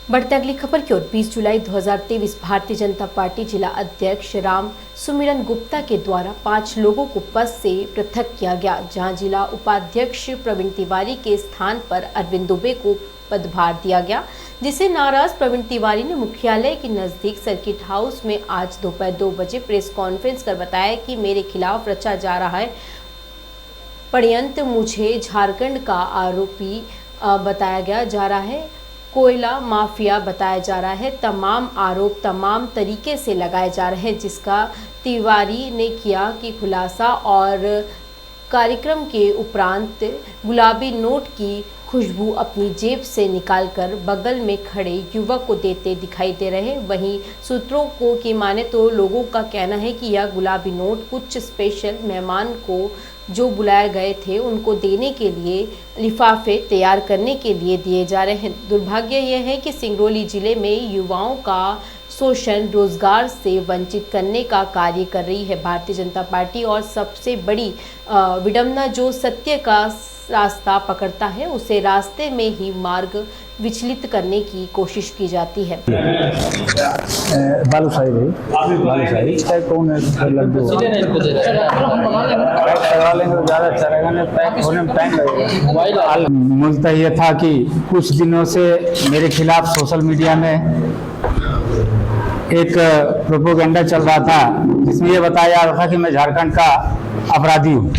बढ़ते अगली खबर की ओर 20 जुलाई 2023 भारतीय जनता पार्टी जिला अध्यक्ष राम सुमिरन गुप्ता के द्वारा 5 लोगों को पद से पृथक किया गया, जहां जिला उपाध्यक्ष प्रवीण तिवारी के स्थान पर अरविंद दुबे को पदभार दिया गया, जिसे नाराज प्रवीण तिवारी ने मुख्यालय के नजदीक सर्किट हाउस में आज दोपहर 2 बजे प्रेस कॉन्फ्रेंस कर बताया कि मेरे खिलाफ रचा जा रहा है षड्यंत्र, मुझे झारखंड का आरोपी बताया जा रहा है, कोयला माफिया बताया जा रहा है, तमाम आरोप तमाम तरीके से लगाए जा रहे हैं, जिसका तिवारी ने किया कि खुलासा और कार्यक्रम के उपरांत गुलाबी नोट की खुशबू अपनी जेब से निकालकर बगल में खड़े युवक को देते दिखाई दे रहे। वहीं सूत्रों को की माने तो लोगों का कहना है कि यह गुलाबी नोट कुछ स्पेशल मेहमान को जो बुलाए गए थे उनको देने के लिए लिफाफे तैयार करने के लिए दिए जा रहे हैं। दुर्भाग्य यह है कि सिंगरौली जिले में युवाओं का शोषण, रोजगार से वंचित करने का कार्य कर रही है भारतीय जनता पार्टी, और सबसे बड़ी विडंबना जो सत्य का रास्ता पकड़ता है उसे रास्ते में ही मार्ग विचलित करने की कोशिश की जाती है। बालूशाही भाई कौन है लड्डू करवा लेंगे तो ज़्यादा अच्छा रहेगा, नहीं पैक होने में टाइम लगेगा। मूलतः ये था कि कुछ दिनों से मेरे खिलाफ सोशल मीडिया में एक प्रोपोगेंडा चल रहा था, जिसमें ये बताया जा रहा था कि मैं झारखंड का अपराधी हूँ,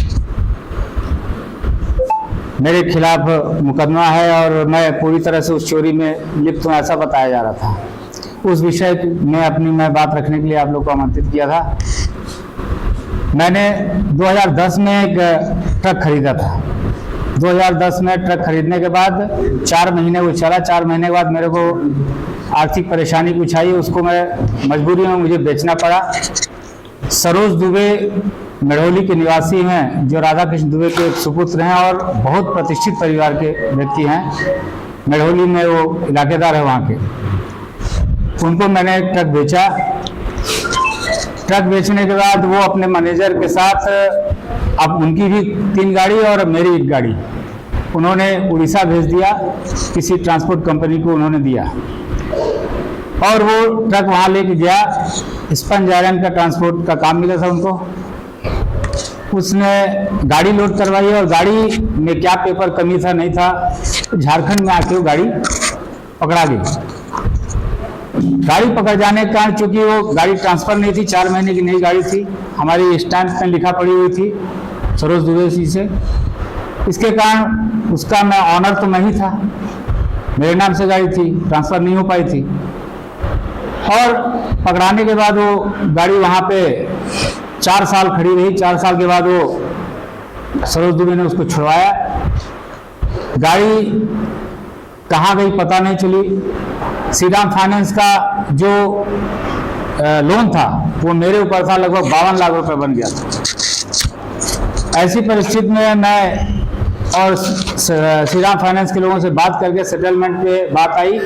मेरे खिलाफ मुकदमा है और मैं पूरी तरह से उस चोरी में लिप्त हूँ, ऐसा बताया जा रहा था। उस विषय में अपनी बात रखने के लिए आप लोग को आमंत्रित किया था। मैंने 2010 में एक ट्रक खरीदा था। 2010 में ट्रक खरीदने के बाद 4 महीने वो चला। 4 महीने के बाद मेरे को आर्थिक परेशानी कुछ आई, उसको मैं मजबूरी में मुझे बेचना पड़ा। सरोज दुबे मेढ़ोली के निवासी हैं, जो राधा कृष्ण दुबे के एक सुपुत्र हैं और बहुत प्रतिष्ठित परिवार के व्यक्ति हैं। मेढ़ोली में वो इलाकेदार है वहाँ के। उनको मैंने ट्रक बेचा। ट्रक बेचने के बाद वो अपने मैनेजर के साथ, अब उनकी भी 3 गाड़ी और मेरी 1 गाड़ी, उन्होंने उड़ीसा भेज दिया, किसी ट्रांसपोर्ट कंपनी को उन्होंने दिया और वो ट्रक वहाँ लेके गया। स्पंज आयरन का ट्रांसपोर्ट का काम मिला था उनको। उसने गाड़ी लोड करवाई और गाड़ी में क्या पेपर कमी था नहीं था, झारखंड में आके वो गाड़ी पकड़ा गई। गाड़ी पकड़ जाने के कारण, चूंकि वो गाड़ी ट्रांसफर नहीं थी, 4 महीने की नई गाड़ी थी, हमारी स्टैंप में लिखा पड़ी हुई थी सरोज दुबे जी से, इसके कारण उसका मैं ऑनर तो मैं ही था, मेरे नाम से गाड़ी थी, ट्रांसफर नहीं हो पाई थी। और पकड़ाने के बाद वो गाड़ी वहाँ पे 4 साल खड़ी रही। 4 साल के बाद वो सरोज दुबे ने उसको छुड़वाया। गाड़ी कहाँ गई पता नहीं चली। श्रीराम फाइनेंस का जो लोन था वो मेरे ऊपर था, लगभग 52 लाख रुपए बन गया था। ऐसी परिस्थिति में मैं और श्रीराम फाइनेंस के लोगों से बात करके सेटलमेंट पे बात आई।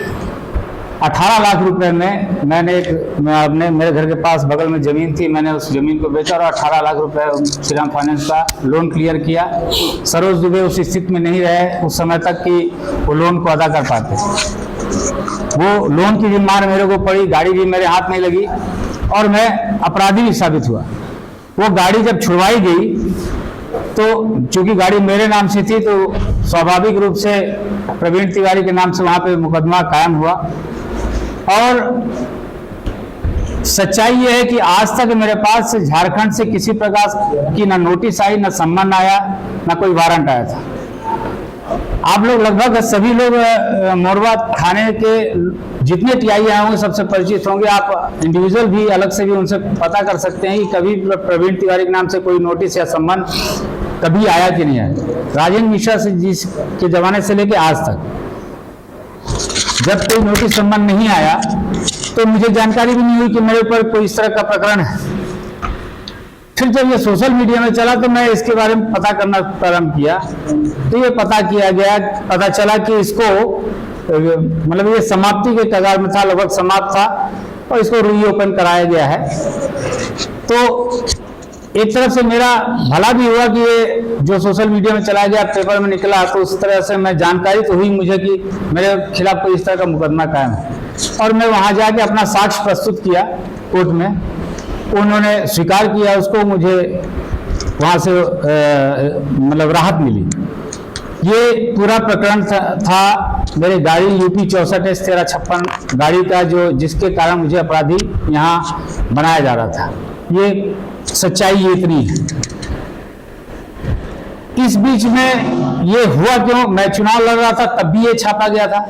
18 लाख रुपए में मैंने अपने मेरे घर के पास बगल में ज़मीन थी, मैंने उस ज़मीन को बेचा और 18 लाख रुपए श्रीराम फाइनेंस का लोन क्लियर किया। सरोज दुबे उस स्थिति में नहीं रहे उस समय तक कि वो लोन को अदा कर पाते। वो लोन की भी मार मेरे को पड़ी, गाड़ी भी मेरे हाथ नहीं लगी और मैं अपराधी भी साबित हुआ। वो गाड़ी जब छुड़वाई गई तो चूंकि गाड़ी मेरे नाम से थी तो स्वाभाविक रूप से प्रवीण तिवारी के नाम से वहाँ पे मुकदमा कायम हुआ। और सच्चाई ये है कि आज तक मेरे पास झारखंड से किसी प्रकार की ना नोटिस आई, ना सम्मन आया, ना कोई वारंट आया था। आप लोग लगभग सभी लोग मोरबा थाने के जितने टीआई आए होंगे सबसे परिचित होंगे। आप इंडिविजुअल भी अलग से भी उनसे पता कर सकते हैं कि कभी प्रवीण तिवारी के नाम से कोई नोटिस या सम्मन कभी आया कि नहीं आया। राजेंद्र मिश्रा से जिस के जमाने से लेके आज तक जब कोई नोटिस सम्मन नहीं आया तो मुझे जानकारी भी नहीं हुई कि मेरे ऊपर कोई इस तरह का प्रकरण है। फिर जब ये सोशल मीडिया में चला तो मैं इसके बारे में पता करना प्रारंभ किया तो ये पता चला कि इसको मतलब ये समाप्ति के कगार में था, लगभग समाप्त था और इसको रीओपन कराया गया है। तो एक तरफ से मेरा भला भी हुआ कि ये जो सोशल मीडिया में चलाया गया, पेपर में निकला, तो उस तरह से मैं जानकारी तो हुई मुझे कि मेरे खिलाफ कोई इस तरह का मुकदमा कायम है। और मैं वहां जाके अपना साक्ष्य प्रस्तुत किया कोर्ट में, उन्होंने स्वीकार किया उसको, मुझे वहां से मतलब राहत मिली। ये पूरा प्रकरण था मेरे गाड़ी यूपी 64S1356 गाड़ी का, जो जिसके कारण मुझे अपराधी यहाँ बनाया जा रहा था। ये सच्चाई ये इतनी है। इस बीच में ये हुआ क्यों, मैं चुनाव लड़ रहा था तब भी ये छापा गया था।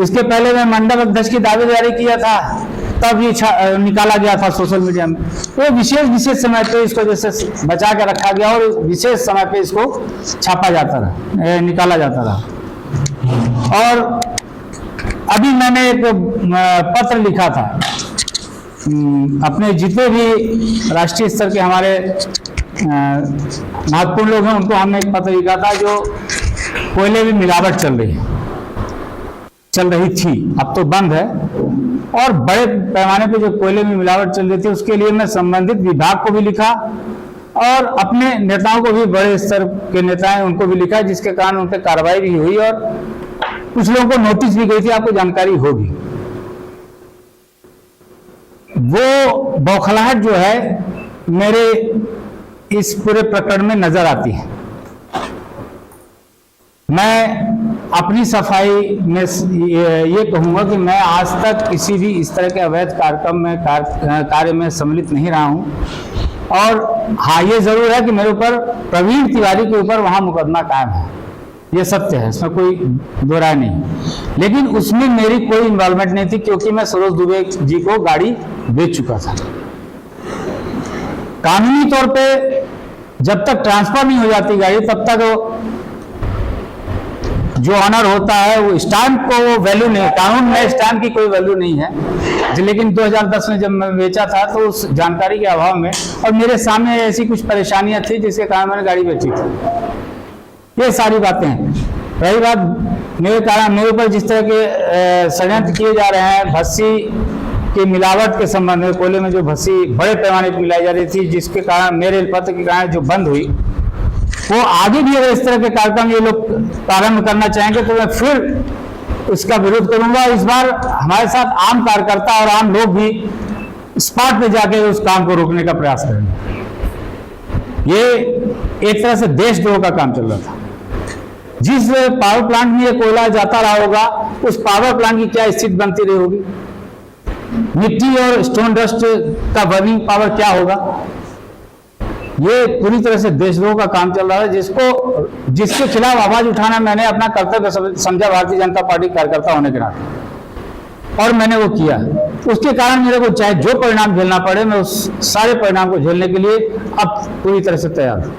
इसके पहले मैं मंडप अध्यक्ष की दावेदारी किया था, तब ये निकाला गया था सोशल मीडिया में। तो विशेष समय पे इसको जैसे बचा के रखा गया और विशेष समय पे इसको छापा जाता रहा, निकाला जाता रहा। और अभी मैंने एक पत्र लिखा था, अपने जितने भी राष्ट्रीय स्तर के हमारे महत्वपूर्ण लोग हैं उनको हमने एक पत्र लिखा था, जो कोयले में मिलावट चल रही थी, अब तो बंद है, और बड़े पैमाने पे जो कोयले में मिलावट चल रही थी उसके लिए मैं संबंधित विभाग को भी लिखा और अपने नेताओं को भी, बड़े स्तर के नेता हैं उनको भी लिखा, जिसके कारण उन पर कार्रवाई भी हुई और कुछ लोगों को नोटिस भी गई थी, आपको जानकारी होगी। वो बौखलाहट जो है मेरे इस पूरे प्रकरण में नजर आती है। मैं अपनी सफाई में ये कहूंगा कि मैं आज तक किसी भी इस तरह के अवैध कार्यक्रम में कार्य में सम्मिलित नहीं रहा हूं। और हाँ, ये जरूर है कि मेरे ऊपर प्रवीण तिवारी के ऊपर वहां मुकदमा कायम है, ये सत्य है, इसमें कोई दो राय नहीं। लेकिन उसमें मेरी कोई इन्वॉल्वमेंट नहीं थी, क्योंकि मैं सरोज दुबे जी को गाड़ी बेच चुका था। कानूनी तौर पे जब तक ट्रांसफर नहीं हो जाती गाड़ी, तब तक जो ऑनर होता है वो स्टैंप को वो वैल्यू नहीं, कानून में स्टैंप की कोई वैल्यू नहीं है। लेकिन 2010 में जब मैं बेचा था तो उस जानकारी के अभाव में और मेरे सामने ऐसी कुछ परेशानियां थी जिसके कारण मैंने गाड़ी बेची थी। ये सारी बातें हैं। रही बात मेरे ऊपर जिस तरह के षड्यंत्र किए जा रहे हैं, भस्सी के मिलावट के संबंध में, कोयले में जो भस्सी बड़े पैमाने पर मिलाई जा रही थी, जिसके कारण मेरे पत्र के कारण जो बंद हुई, वो आगे भी अगर इस तरह के कार्यक्रम ये लोग प्रारंभ करना चाहेंगे तो मैं फिर इसका विरोध करूंगा। इस बार हमारे साथ आम कार्यकर्ता और आम लोग भी स्पॉट पे जाके उस काम को रोकने का प्रयास करेंगे। ये एक तरह से देशद्रोह का काम चल रहा था। जिस पावर प्लांट में ये कोयला जाता रहा होगा, उस पावर प्लांट की क्या स्थिति बनती रही होगी, मिट्टी और स्टोन डस्ट का बर्निंग पावर क्या होगा। ये पूरी तरह से देशद्रोह का काम चल रहा है, जिसके खिलाफ आवाज उठाना मैंने अपना कर्तव्य समझा भारतीय जनता पार्टी कार्यकर्ता होने के नाते, और मैंने वो किया। उसके कारण मेरे को चाहे जो परिणाम झेलना पड़े, मैं उस सारे परिणाम को झेलने के लिए अब पूरी तरह से तैयार हूं।